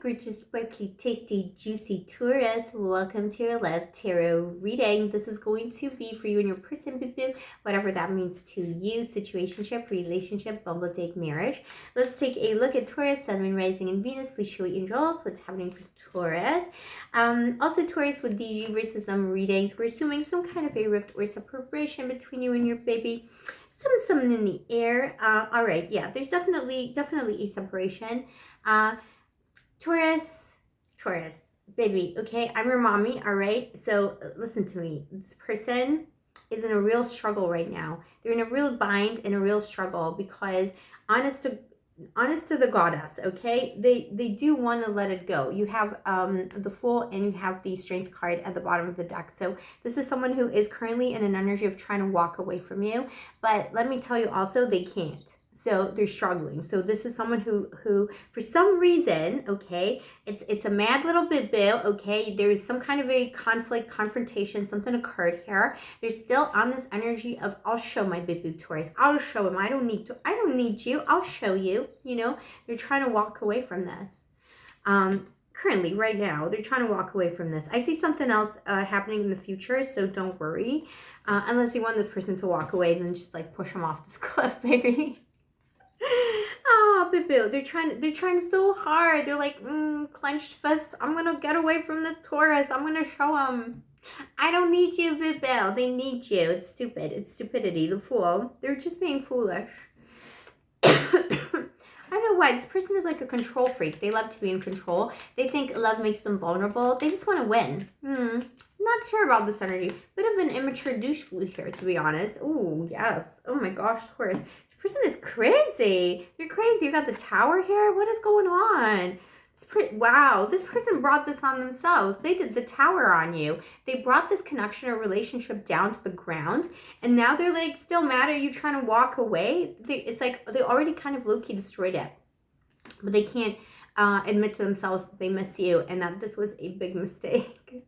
gorgeous, sparkly, tasty, juicy Taurus. Welcome to your Love Tarot reading. This is going to be for you and your person, boo-boo, whatever that means to you, situationship, relationship, bumble date, marriage. Let's take a look at Taurus, Sun, Moon, Rising, and Venus. Please show angels what's happening for Taurus. Also, Taurus, with these you versus them readings, we're assuming some kind of a rift or separation between you and your baby. Something in the air. All right, yeah, there's definitely a separation. Taurus, baby, okay, I'm your mommy, all right? So listen to me. This person is in a real struggle right now. They're in a real bind and a real struggle because honest to the goddess, okay, they do want to let it go. You have the Fool and you have the Strength card at the bottom of the deck. So this is someone who is currently in an energy of trying to walk away from you, but let me tell you also, they can't. So they're struggling. So this is someone who for some reason, okay, it's a mad little bit, okay, there is some kind of a conflict, confrontation, something occurred here. They're still on this energy of, I'll show my boo Taurus. I'll show him. I don't need you. I'll show you. You know, they're trying to walk away from this. Currently, right now, they're trying to walk away from this. I see something else happening in the future, so don't worry. Unless you want this person to walk away, then just like push them off this cliff, baby. Oh, boo-boo. They're trying so hard. They're like, clenched fists. I'm going to get away from this Taurus. I'm going to show them. I don't need you, boo-boo. They need you. It's stupid. It's stupidity. The Fool. They're just being foolish. I don't know why. This person is like a control freak. They love to be in control. They think love makes them vulnerable. They just want to win. Not sure about this energy. Bit of an immature douche flute here, to be honest. Oh, yes. Oh my gosh, Taurus. This person is crazy. You're crazy. You got the Tower here. What is going on? Wow, this person brought this on themselves. They did the Tower on you. They brought this connection or relationship down to the ground, and now they're like still mad at you trying to walk away. It's like they already kind of low-key destroyed it, but they can't admit to themselves that they miss you and that this was a big mistake.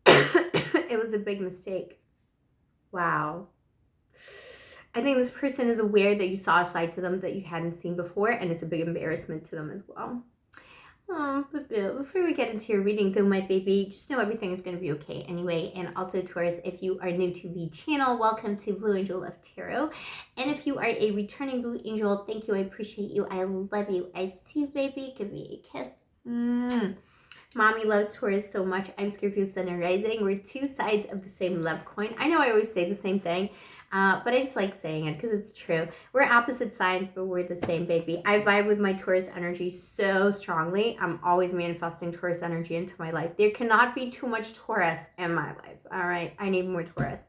It was a big mistake. Wow. I think this person is aware that you saw a side to them that you hadn't seen before, and it's a big embarrassment to them as well. Oh, but before we get into your reading, though, my baby, just know everything is going to be okay anyway. And also, Taurus, if you are new to the channel, welcome to Blue Angel Love Tarot. And if you are a returning Blue Angel, thank you. I appreciate you. I love you. I see you, baby. Give me a kiss. Mommy loves Taurus so much. I'm Scorpio Sun and Rising. We're two sides of the same love coin. I know I always say the same thing, but I just like saying it because it's true. We're opposite signs, but we're the same, baby. I vibe with my Taurus energy so strongly. I'm always manifesting Taurus energy into my life. There cannot be too much Taurus in my life, all right? I need more Taurus.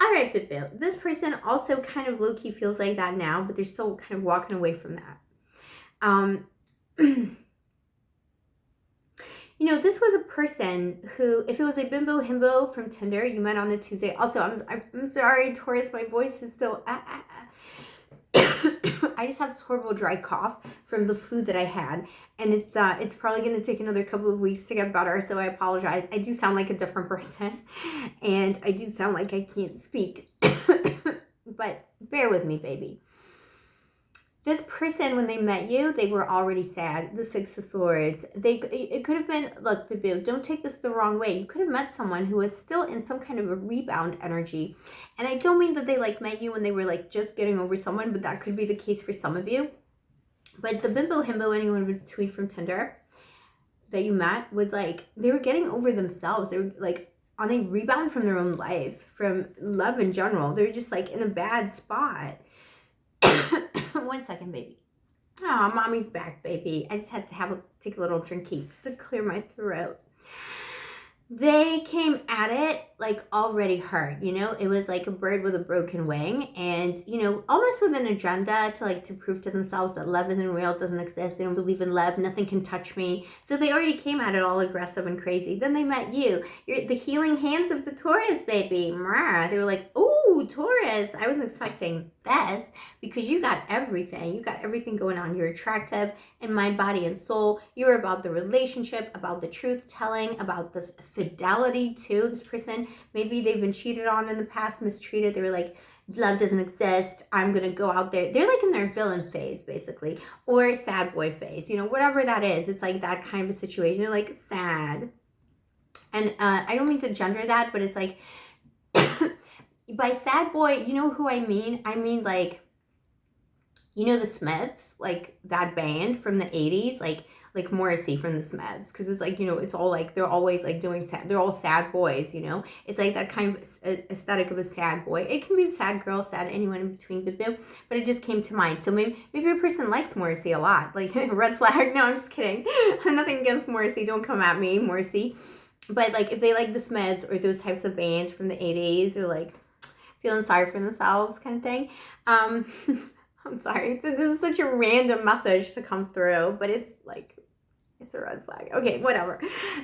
All right, boo-boo. This person also kind of low-key feels like that now, but they're still kind of walking away from that. You know, this was a person who, if it was a bimbo himbo from Tinder, you met on a Tuesday. Also, I'm sorry, Taurus, my voice is still... I just have this horrible dry cough from the flu that I had, and it's probably going to take another couple of weeks to get better, so I apologize. I do sound like a different person, and I do sound like I can't speak, but bear with me, baby. This person, when they met you, they were already sad. The Six of Swords. It could have been, look, boo-boo, don't take this the wrong way. You could have met someone who was still in some kind of a rebound energy. And I don't mean that they like met you when they were like just getting over someone, but that could be the case for some of you. But the bimbo himbo, anyone between from Tinder that you met, was like, they were getting over themselves. They were like on a rebound from their own life, from love in general. They were just like in a bad spot. 1 second, baby. Oh, mommy's back, baby. I just had to take a little drinky to clear my throat. They came at it like already hurt, you know? It was like a bird with a broken wing, and, you know, almost with an agenda to prove to themselves that love isn't real, doesn't exist, they don't believe in love, nothing can touch me. So they already came at it all aggressive and crazy. Then they met you. You're the healing hands of the Taurus, baby. They were like, oh, Taurus, I wasn't expecting this, because you got everything. You got everything going on. You're attractive in mind, body, and soul. You're about the relationship, about the truth telling, about the fidelity to this person. Maybe they've been cheated on in the past, mistreated. They were like love doesn't exist. I'm going to go out there. They're like in their villain phase, basically, or sad boy phase, you know, whatever that is. It's like that kind of a situation. They're like sad. And I don't mean to gender that, but it's like, by sad boy, you know who I mean? I mean, like, you know, the Smiths, like that band from the 80s, like Morrissey from the Smiths, because it's like, you know, it's all like, they're always like doing sad, they're all sad boys, you know, it's like that kind of aesthetic of a sad boy. It can be a sad girl, sad anyone in between, but it just came to mind. So maybe a person likes Morrissey a lot, like red flag. No, I'm just kidding. Nothing against Morrissey, don't come at me, Morrissey. But like if they like the Smiths or those types of bands from the 80s, or like feeling sorry for themselves kind of thing, I'm sorry, this is such a random message to come through, but it's like, it's a red flag. Okay, whatever.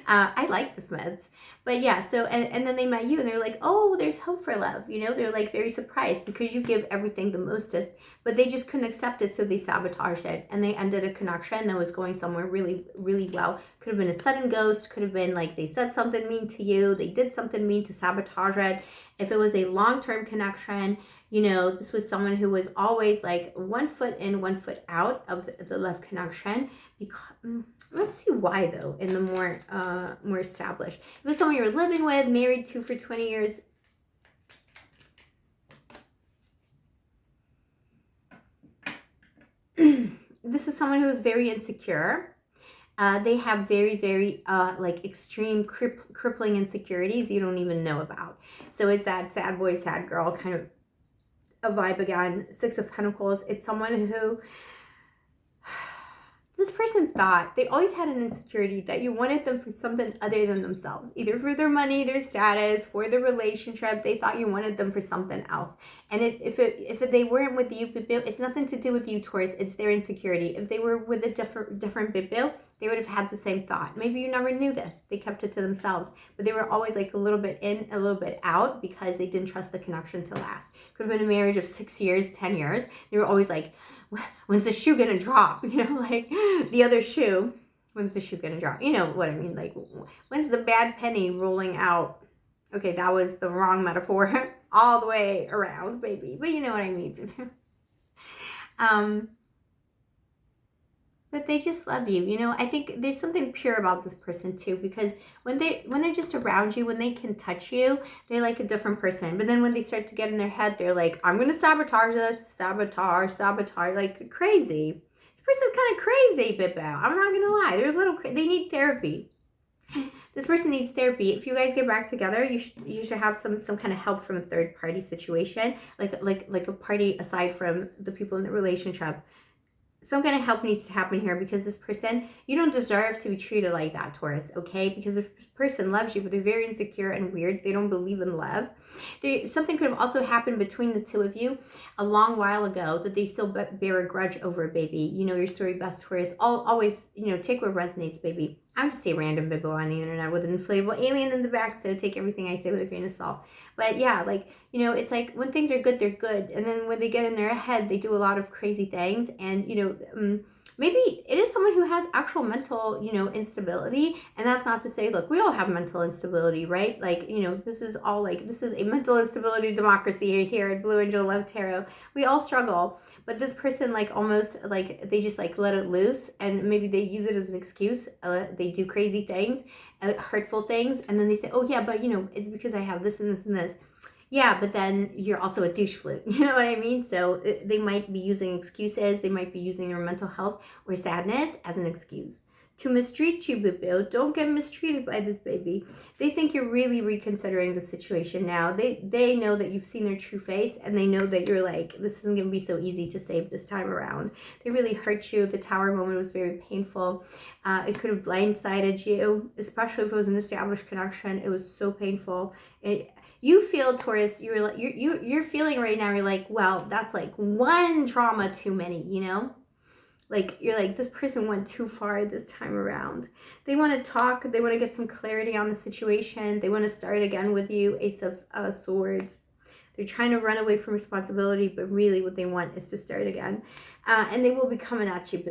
I like the Smiths. But yeah, so, and then they met you and they're like, oh, there's hope for love. You know, they're like very surprised because you give everything the mostest, but they just couldn't accept it, so they sabotaged it. And they ended a connection that was going somewhere really, really well. Could have been a sudden ghost, could have been like they said something mean to you, they did something mean to sabotage it. If it was a long-term connection, you know, this was someone who was always like 1 foot in, 1 foot out of the love connection. Because, let's see why though, in the more established. If it was someone you were living with, married to for 20 years. This is someone who is very insecure. They have very, very like extreme crippling insecurities you don't even know about. So it's that sad boy, sad girl kind of a vibe again. 6 of Pentacles. It's someone who, this person thought, they always had an insecurity that you wanted them for something other than themselves. Either for their money, their status, for their relationship. They thought you wanted them for something else. And if they weren't with you, it's nothing to do with you, Taurus. It's their insecurity. If they were with a different Bibil, they would have had the same thought. Maybe you never knew this. They kept it to themselves. But they were always like a little bit in, a little bit out, because they didn't trust the connection to last. Could have been a marriage of 6 years, 10 years. They were always like, when's the shoe gonna drop? You know, like the other shoe. When's the shoe gonna drop? You know what I mean? Like, when's the bad penny rolling out? Okay, that was the wrong metaphor all the way around, baby. But you know what I mean. But they just love you. You know, I think there's something pure about this person too, because when they're just around you, when they can touch you, they're like a different person. But then when they start to get in their head, they're like, I'm going to sabotage this, sabotage, like crazy. This person's kind of crazy, Bibo. I'm not going to lie. They're a little crazy. They need therapy. This person needs therapy. If you guys get back together, you should have some kind of help from a third party situation, like a party aside from the people in the relationship. Some kind of help needs to happen here, because this person, you don't deserve to be treated like that, Taurus, okay? Because this person loves you, but they're very insecure and weird. They don't believe in love. Something could have also happened between the two of you a long while ago that they still bear a grudge over, baby. You know your story best, Taurus. Always, you know, take what resonates, baby. I'm just a random bibbo on the internet with an inflatable alien in the back, so take everything I say with a grain of salt. But yeah, like, you know, it's like when things are good, they're good. And then when they get in their head, they do a lot of crazy things. And, you know, maybe it is someone who has actual mental, you know, instability. And that's not to say, look, we all have mental instability, right? Like, you know, this is a mental instability democracy here at Blue Angel Love Tarot. We all struggle. But this person, like, almost, like, they just, like, let it loose, and maybe they use it as an excuse. They do crazy things, hurtful things, and then they say, oh, yeah, but, you know, it's because I have this and this and this. Yeah, but then you're also a douche flute. You know what I mean? So they might be using excuses. They might be using your mental health or sadness as an excuse to mistreat you, boo-boo. Don't get mistreated by this baby. They think you're really reconsidering the situation now. They know that you've seen their true face, and they know that you're like, this isn't going to be so easy to save this time around. They really hurt you. The tower moment was very painful. It could have blindsided you, especially if it was an established connection. It was so painful. You feel, Taurus, you're feeling right now, you're like, well, that's like one drama too many, you know? Like, you're like, this person went too far this time around. They want to talk. They want to get some clarity on the situation. They want to start again with you. Ace of Swords. They're trying to run away from responsibility, but really what they want is to start again. And they will be coming at you.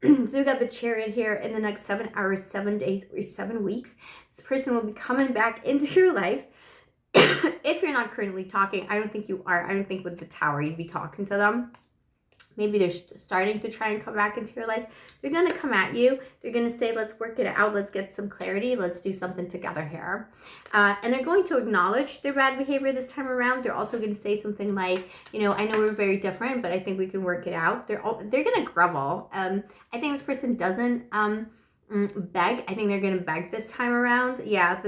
So we got the Chariot here. In the next 7 hours, 7 days, or 7 weeks, this person will be coming back into your life. If you're not currently talking, I don't think you are. I don't think with the Tower you'd be talking to them. Maybe they're starting to try and come back into your life. They're going to come at you. They're going to say, let's work it out. Let's get some clarity. Let's do something together here. And they're going to acknowledge their bad behavior this time around. They're also going to say something like, you know, I know we're very different, but I think we can work it out. They're going to grovel. I think this person doesn't beg. I think they're going to beg this time around. Yeah,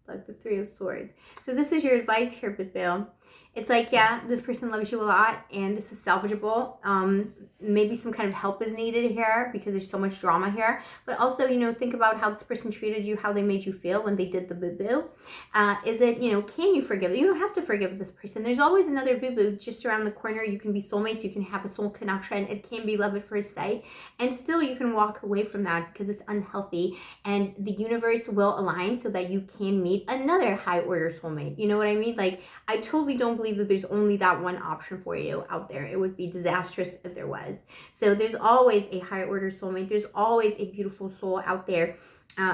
like the Three of Swords. So this is your advice here, Bit-Bill. It's like, yeah, this person loves you a lot and this is salvageable. Maybe some kind of help is needed here because there's so much drama here. But also, you know, think about how this person treated you, how they made you feel when they did the boo-boo. Is it, you know, can you forgive? You don't have to forgive this person. There's always another boo-boo just around the corner. You can be soulmates. You can have a soul connection. It can be love at first sight. And still you can walk away from that because it's unhealthy. And the universe will align so that you can meet another high order soulmate. You know what I mean? Like, I totally don't believe that there's only that one option for you out there. It would be disastrous if there was. So there's always a high order soulmate. There's always a beautiful soul out there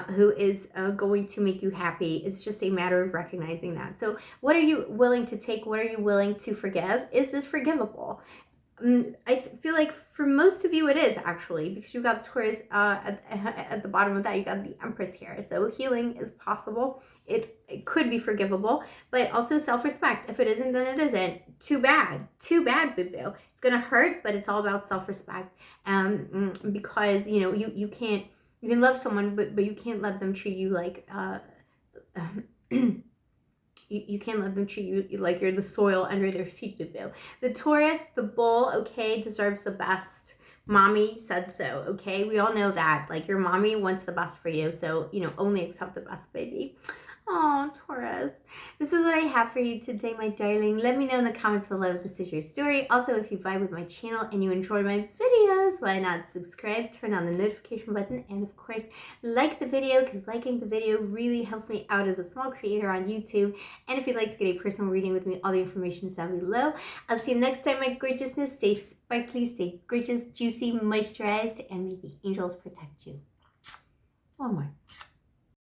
who is going to make you happy. It's just a matter of recognizing that. So what are you willing to take? What are you willing to forgive? Is this forgivable? I feel like for most of you it is, actually, because you got Taurus at the bottom of that. You got the Empress here. So healing is possible. It could be forgivable, but also self-respect. If it isn't, then it isn't. Too bad. Too bad, boo-boo. It's going to hurt, but it's all about self-respect. Because, you know, you can love someone, but you can't let them treat you like... You can't let them treat you like you're the soil under their feet, boo-boo. The Taurus, the bull, okay, deserves the best. Mommy said so, okay? We all know that. Like, your mommy wants the best for you, so, you know, only accept the best, baby. Oh, Taurus. This is what I have for you today, my darling. Let me know in the comments below if this is your story. Also, if you vibe with my channel and you enjoy my videos, why not subscribe, turn on the notification button, and of course, like the video, because liking the video really helps me out as a small creator on YouTube. And if you'd like to get a personal reading with me, all the information is down below. I'll see you next time, my gorgeousness. Stay sparkly, stay gorgeous, juicy, moisturized, and may the angels protect you. One more.